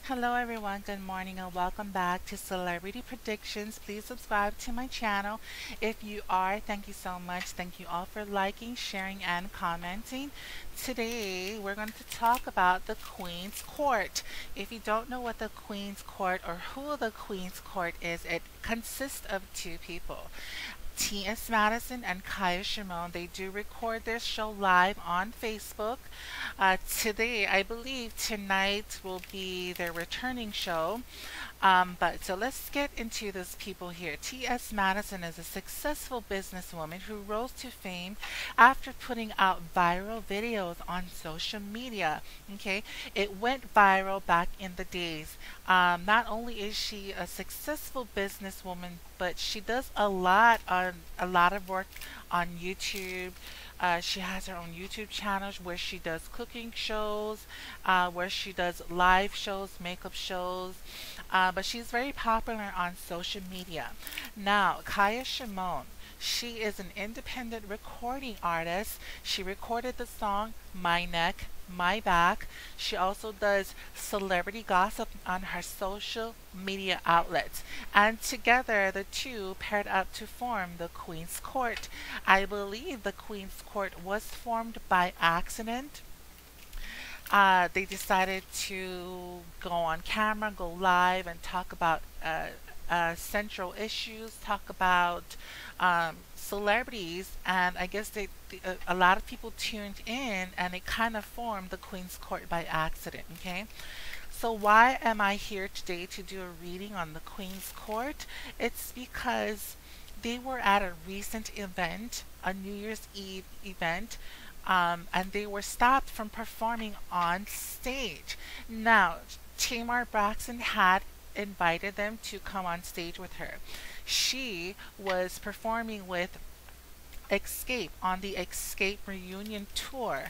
Hello everyone, good morning and welcome back to Celebrity Predictions. Please subscribe to my channel. If you are, thank you so much. Thank you all for liking, sharing, and commenting. Today we're going to talk about the Queen's Court. If you don't know what the Queen's Court or who the Queen's Court is, it consists of two people. T.S. Madison and Kaya Shimon, they do record their show live on Facebook. Today, I believe tonight will be their returning show. But so let's get into those people here. T.S. Madison is a successful businesswoman who rose to fame after putting out viral videos on social media. Okay, it went viral back in the days. Not only is she a successful businesswoman, but she does a lot of work on YouTube. She has her own YouTube channel where she does cooking shows, where she does live shows, makeup shows, but she's very popular on social media. Now, Kaya Shimon, she is an independent recording artist. She recorded the song My Neck, My Back. She also does celebrity gossip on her social media outlets. And together, the two paired up to form the Queen's Court. I believe the Queen's Court was formed by accident. They decided to go on camera, go live, and talk about central issues, talk about celebrities, and I guess a lot of people tuned in, and it kind of formed the Queen's Court by accident. Okay, so why am I here today to do a reading on the Queen's Court? It's because they were at a recent event, a New Year's Eve event, and they were stopped from performing on stage. Now, Tamar Braxton had invited them to come on stage with her. She was performing with Escape on the Escape reunion tour,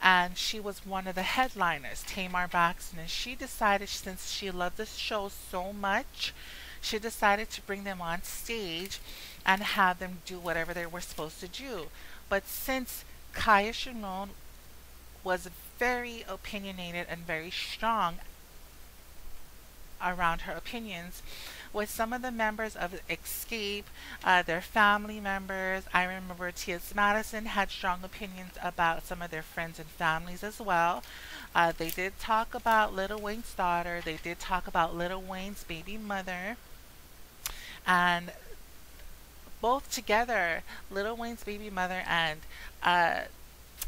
and she was one of the headliners, Tamar Braxton. And she decided, since she loved the show so much, she decided to bring them on stage and have them do whatever they were supposed to do. But since Kaya Shimon was very opinionated and very strong around her opinions, with some of the members of Escape, their family members. I remember T.S. Madison had strong opinions about some of their friends and families as well. They did talk about Lil Wayne's daughter. They did talk about Lil Wayne's baby mother. And both together, Lil Wayne's baby mother and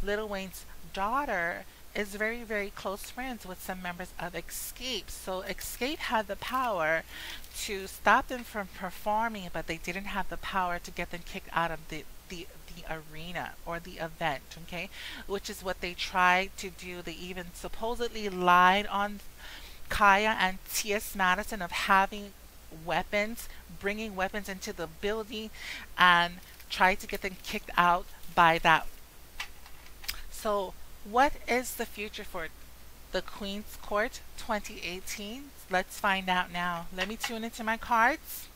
Lil Wayne's daughter is very, very close friends with some members of Escape. So Escape had the power to stop them from performing, but they didn't have the power to get them kicked out of the arena or the event, okay? Which is what they tried to do. They even supposedly lied on Kaya and T.S. Madison of having weapons, bringing weapons into the building, and tried to get them kicked out by that. So, what is the future for the Queen's Court 2018? Let's find out now. Let me tune into my cards.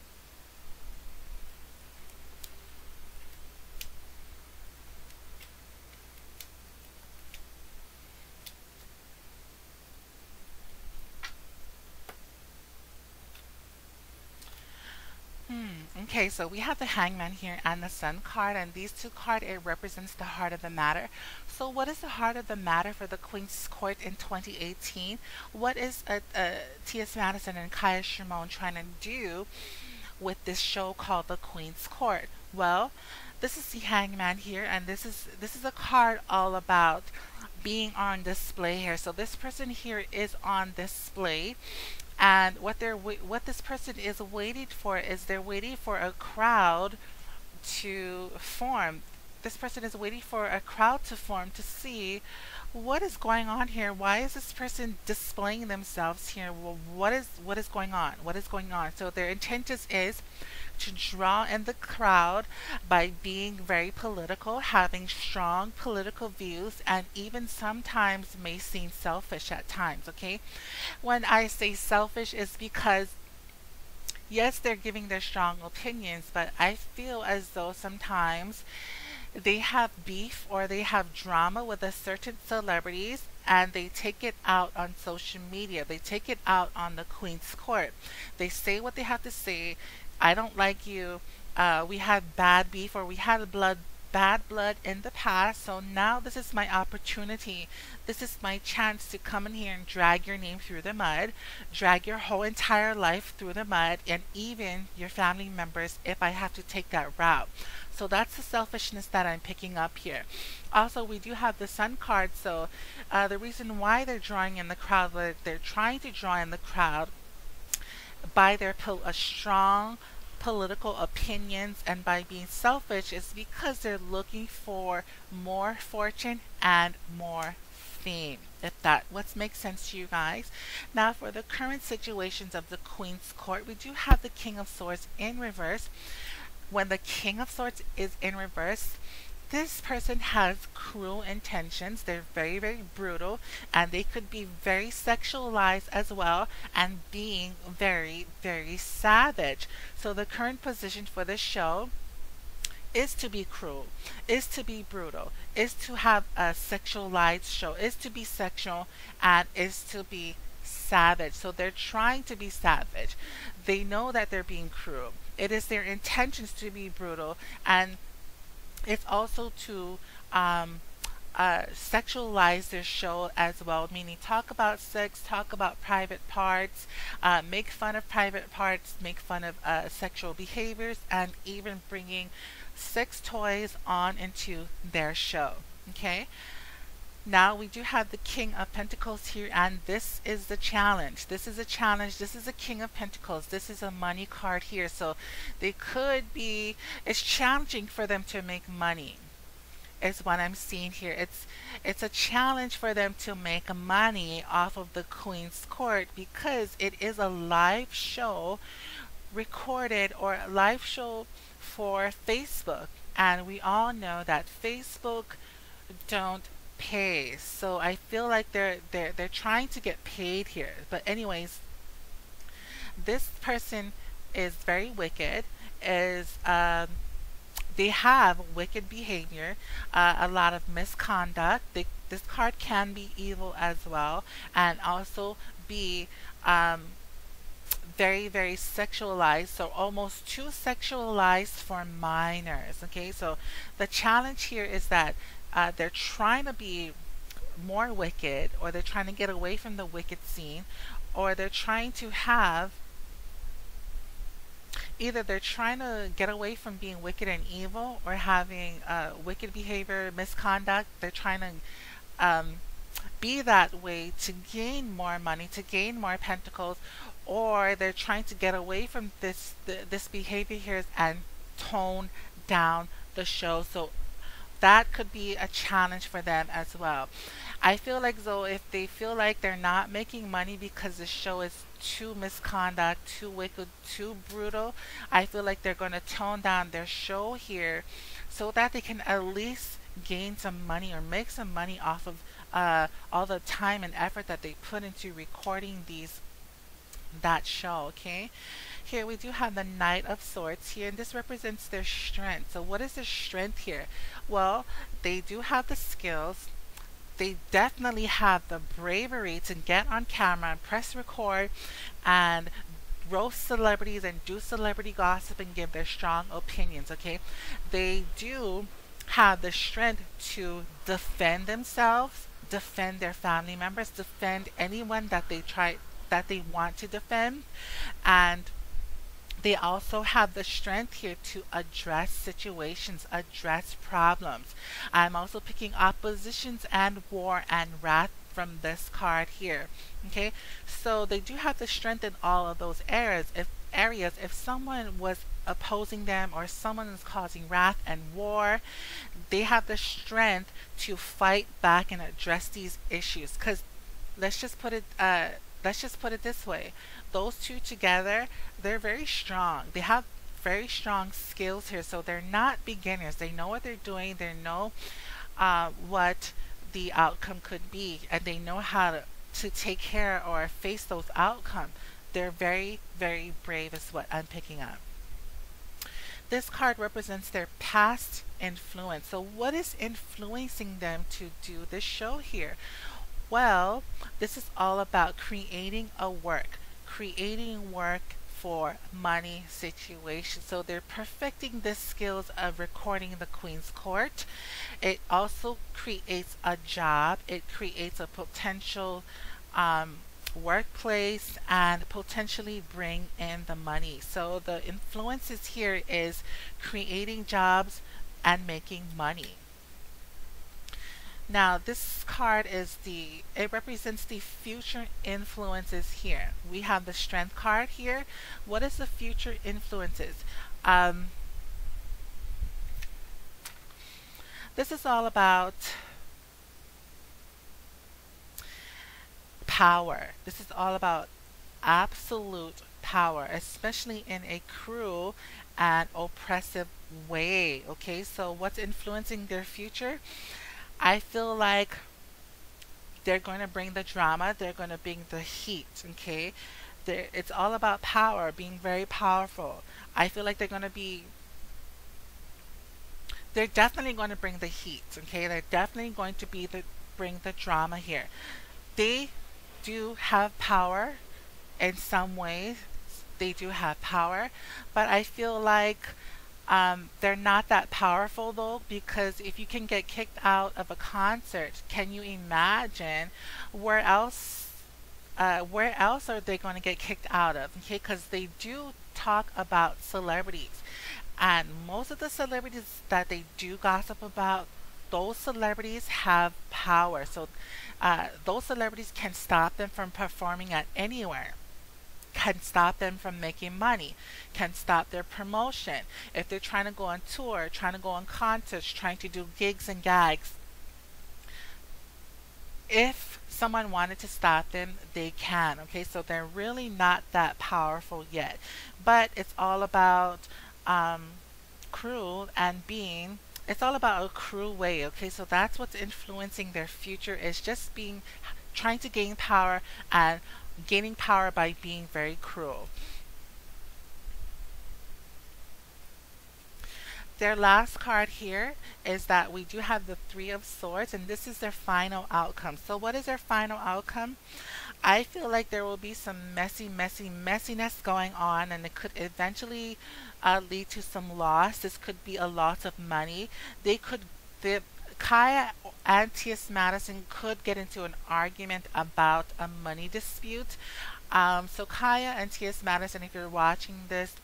Okay, so we have the Hangman here and the Sun card, and these two cards, it represents the heart of the matter. So what is the heart of the matter for the Queen's Court in 2018? What is T.S. Madison and Kaya Shimon trying to do with this show called the Queen's Court? Well, this is the Hangman here, and this is a card all about being on display here. So this person here is on display, and what this person is waiting for is they're waiting for a crowd to form. This person is waiting for a crowd to form to see what is going on here. Why is this person displaying themselves here? Well, what is going on? What is going on? So their intent is to draw in the crowd by being very political, having strong political views, and even sometimes may seem selfish at times, okay? When I say selfish is because yes, they're giving their strong opinions, but I feel as though sometimes they have beef or they have drama with a certain celebrities, and they take it out on social media. They take it out on the Queen's Court. They say what they have to say. I don't like you. We had bad beef, or we had bad blood in the past, so now this is my opportunity. This is my chance to come in here and drag your name through the mud, drag your whole entire life through the mud, and even your family members if I have to take that route. So that's the selfishness that I'm picking up here. Also, we do have the Sun card, so the reason why they're drawing in the crowd, they're trying to draw in the crowd by their a strong political opinions and by being selfish is because they're looking for more fortune and more fame. If that what makes sense to you guys. Now for the current situations of the Queen's Court, we do have the King of Swords in reverse. When the King of Swords is in reverse, this person has cruel intentions. They're very, very brutal, and they could be very sexualized as well, and being very, very savage. So the current position for this show is to be cruel, is to be brutal, is to have a sexualized show, is to be sexual, and is to be savage. So they're trying to be savage. They know that they're being cruel. It is their intentions to be brutal, and it's also to sexualize their show as well, meaning talk about sex, talk about private parts, make fun of private parts, make fun of sexual behaviors, and even bringing sex toys on into their show. Okay? Now we do have the King of Pentacles here, and this is the challenge. This is a challenge. This is a King of Pentacles. This is a money card here. So they could be, it's challenging for them to make money, is what I'm seeing here. It's a challenge for them to make money off of the Queen's Court because it is a live show recorded, or a live show for Facebook. And we all know that Facebook don't pay. So I feel like they're trying to get paid here. But anyways, this person is very wicked, is they have wicked behavior, a lot of misconduct. This card can be evil as well, and also be very, very sexualized, so almost too sexualized for minors. Okay, so the challenge here is that they're trying to be more wicked, or they're trying to get away from the wicked scene, or they're trying to have, either they're trying to get away from being wicked and evil, or having wicked behavior, misconduct. They're trying to be that way to gain more money, to gain more pentacles, or they're trying to get away from this behavior here and tone down the show. So that could be a challenge for them as well. I feel like though, if they feel like they're not making money because the show is too misconduct, too wicked, too brutal, I feel like they're going to tone down their show here so that they can at least gain some money or make some money off of all the time and effort that they put into recording that show. Okay, here we do have the Knight of Swords here, and this represents their strength. So what is their strength here? Well, they do have the skills. They definitely have the bravery to get on camera and press record and roast celebrities and do celebrity gossip and give their strong opinions. Okay, they do have the strength to defend themselves, defend their family members, defend anyone that they want to defend, and they also have the strength here to address situations, address problems. I'm also picking oppositions and war and wrath from this card here. Okay, so they do have the strength in all of those areas. If someone was opposing them, or someone is causing wrath and war, they have the strength to fight back and address these issues. Because let's just put it this way, those two together, they're very strong. They have very strong skills here, so they're not beginners. They know what they're doing. They know what the outcome could be, and they know how to take care or face those outcomes. They're very, very brave is what I'm picking up. this card represents their past influence. So what is influencing them to do this show here? Well, this is all about creating work for money situations. So they're perfecting the skills of recording the Queen's Court. It also creates a job. It creates a potential um, workplace and potentially bring in the money. So the influences here is creating jobs and making money. Now, this card it represents the future influences here. We have the Strength card here. What is the future influences? Um, this is all about power. This is all about absolute power, especially in a cruel and oppressive way. Okay, so what's influencing their future? I feel like they're going to bring the drama, they're going to bring the heat, okay? It's all about power, being very powerful. I feel like they're definitely going to bring the heat, okay? They're definitely going to bring the drama here. They do have power in some ways. They do have power, but I feel like they're not that powerful though, because if you can get kicked out of a concert, can you imagine where else? Where else are they going to get kicked out of? Okay, because they do talk about celebrities, and most of the celebrities that they do gossip about, those celebrities have power. So those celebrities can stop them from performing at anywhere, can stop them from making money, can stop their promotion. If they're trying to go on tour, trying to go on concerts, trying to do gigs and gags, if someone wanted to stop them, they can. Okay, so they're really not that powerful yet. But it's all about cruel and being. It's all about a cruel way. Okay, so that's what's influencing their future, is just being, trying to gain power and gaining power by being very cruel. Their last card here is that we do have the Three of Swords, and this is their final outcome. So what is their final outcome? I feel like there will be some messiness going on, and it could eventually lead to some loss. This could be a loss of money. The Khia and T.S. Madison could get into an argument about a money dispute. So Khia and T.S. Madison, if you're watching this,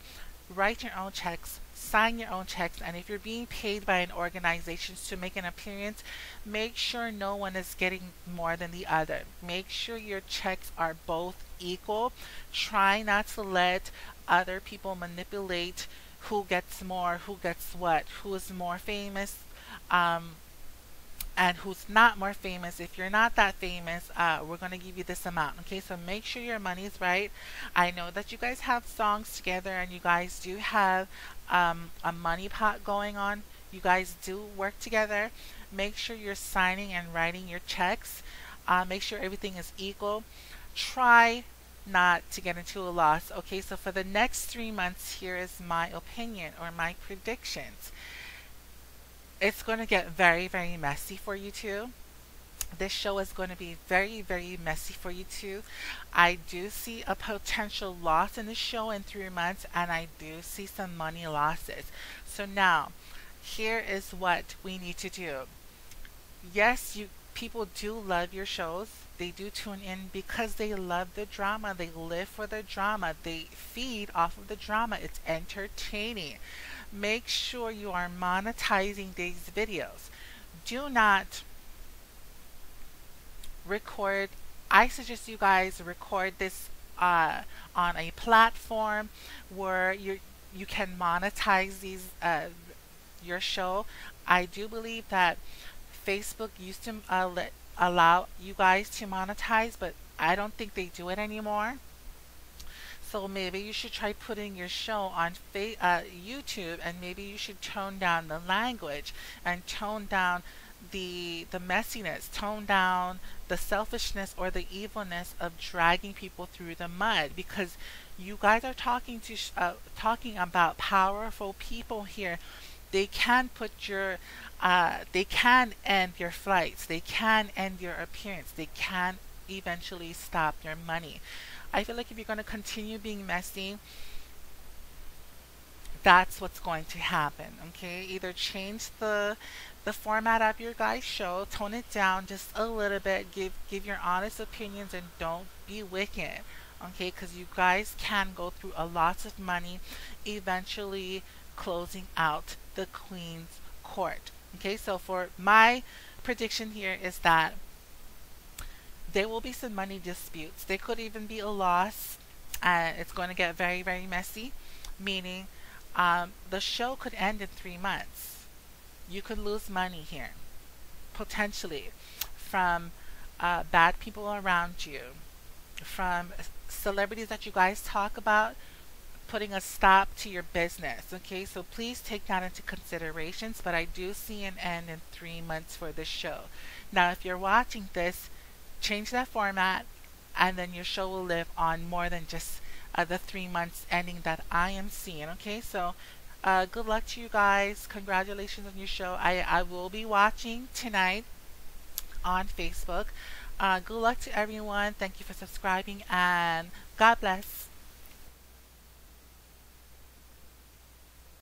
write your own checks, sign your own checks, and if you're being paid by an organization to make an appearance, make sure no one is getting more than the other. Make sure your checks are both equal. Try not to let other people manipulate who gets more, who gets what, who is more famous, and who's not more famous. If you're not that famous, we're going to give you this amount. Okay, so make sure your money's right. I know that you guys have songs together and you guys do have a money pot going on. You guys do work together. Make sure you're signing and writing your checks. Make sure everything is equal. Try not to get into a loss. Okay, so for the next 3 months, here is my opinion or my predictions. It's going to get very messy for you two. This show is going to be very messy for you too. I do see a potential loss in the show in 3 months, and I do see some money losses. So now, here is what we need to do. Yes, you people do love your shows. They do tune in because they love the drama. They live for the drama. They feed off of the drama. It's entertaining. Make sure you are monetizing these videos. Do not record. I suggest you guys record this on a platform where you can monetize these your show. I do believe that Facebook used to allow you guys to monetize, but I don't think they do it anymore. So maybe you should try putting your show on YouTube, and maybe you should tone down the language and tone down the messiness, tone down the selfishness or the evilness of dragging people through the mud, because you guys are talking about powerful people here. They can they can end your flights. They can end your appearance. They can eventually stop your money. I feel like if you're going to continue being messy, that's what's going to happen. Okay, either change the format of your guys' show, tone it down just a little bit, give your honest opinions, and don't be wicked. Okay, because you guys can go through a lot of money, eventually closing out the Queen's Court. Okay, so for my prediction here is that there will be some money disputes. There could even be a loss, and it's going to get very, very messy, meaning the show could end in 3 months. You could lose money here, potentially, from bad people around you, from celebrities that you guys talk about putting a stop to your business. Okay, so please take that into considerations. But I do see an end in 3 months for this show. Now, if you're watching this, change that format, and then your show will live on more than just the 3 months ending that I am seeing. Okay, so good luck to you guys. Congratulations on your show. I will be watching tonight on Facebook. Good luck to everyone. Thank you for subscribing, and God bless.